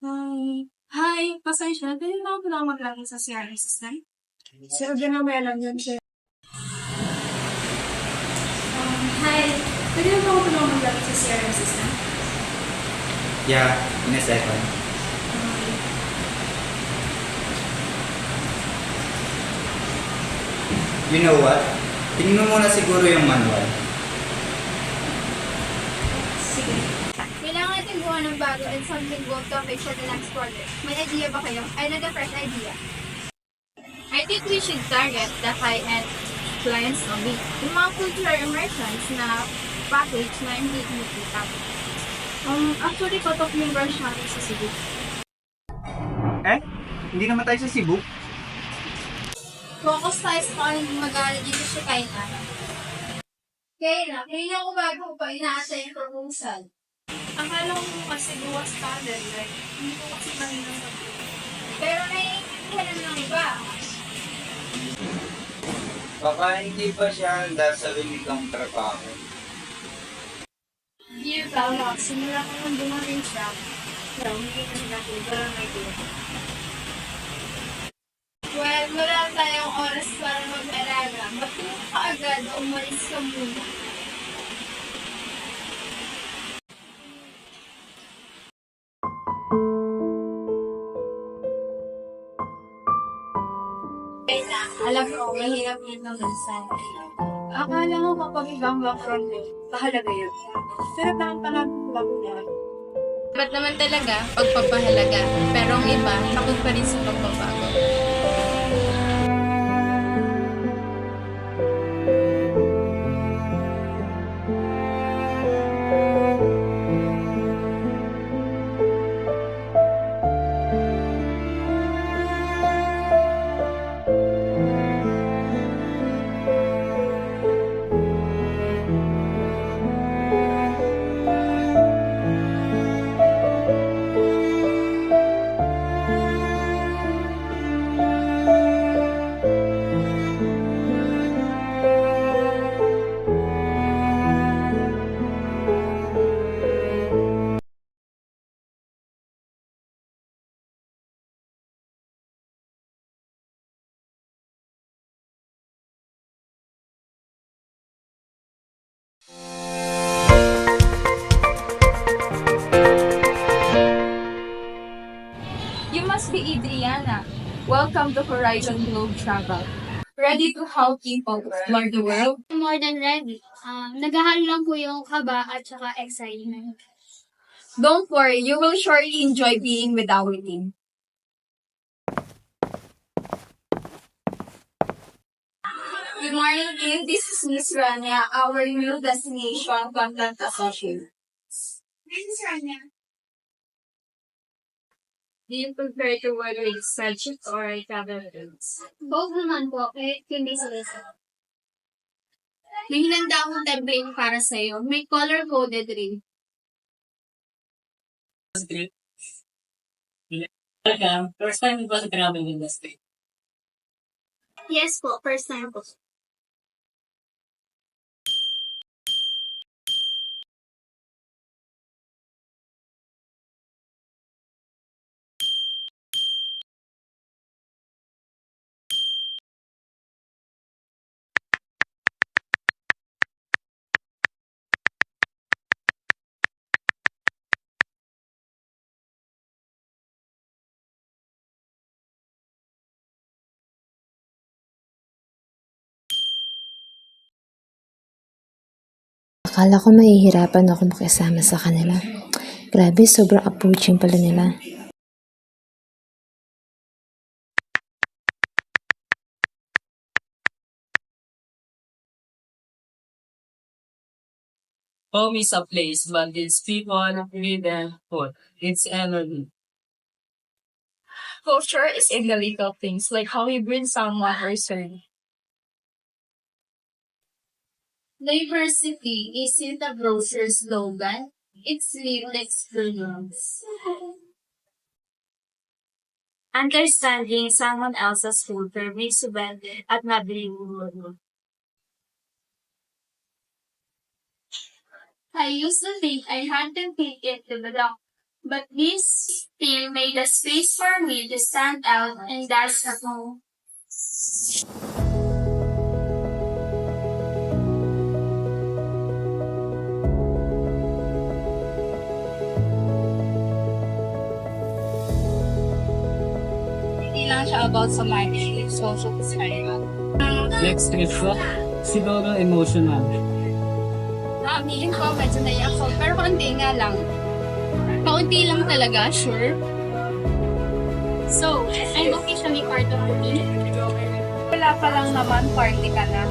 Hi, pasensya. Pwede na ako lang maglagay sa CRM system? Sir, di na may alam yun, sir. Hi, pwede na ako lang maglagay sa CRM system? Yeah, in a second. You know what? Tingnan mo muna siguro yung manual. Sige. Kailangan natin gawa ng bago and something good topic for the next quarter. May idea ba kayo? I need a fresh idea. I think we should target the high-end clients only. Yung mga cultural immersions na package na hindi kumikita. Actually, patok yung branch natin sa Cebu. Hindi naman tayo sa Cebu. Focus tayo sa kung mag-aaral dito sa Kainan. Kaya na ko bago pa inaasa yung proposal. Akala ko kasi gawa standard, like, hindi ko kasi mahinang Pero naiintindihan ng iba. Baka hindi pa siya handa sa limitang trabaho. Dear Paula, simula ko nang dumating siya. Pero hindi ko natin parang idea. Well, wala tayong oras para mag-alaga. Ba't ka agad umalis ka muna? Alam ko, mahirap yun naman sa Akala ko kapag ibang background mo, mahalaga yun. Pero bakit pala bago na? Ba't naman talaga pagpapahalaga, pero ang iba takot pa rin sa pagbabago. You must be Adriana. Welcome to Horizon Globe Travel. Ready to help people explore the world? More than ready. Naghahalo lang po yung kaba at saka excitement. Don't worry, you will surely enjoy being with our team. Good morning, team. This is Miss Rania, our new destination content associate. This is Rania. Do you prefer to work with spreadsheets or travel aids? Both naman po, hindi sila. May hinanda akong template para sa'yo. May color-coded rin. First time ba sa travel industry? Yes po, first time po. Akala ko mahihirapan ako makisama sa kanila. Grabe, sobrang approaching pala nila. Home is a place, but it's people, with and food. It's energy. Culture is in the little things, like how you bring someone or serve. Diversity isn't a brochure slogan. It's lived experience. Understanding someone else's culture makes you better at navigating. I used to think I had to fit into the block, but this still makes made a space for me to stand out, and that's a home. Hindi lang siya about sa money, it's also spiritual. Next is siguro emotional. Aminin ko, medyo naiyak ako. Pero konti nga lang. Kaunti lang talaga, sure. So, I'm officially part of the team. Wala pa lang naman, party ka na.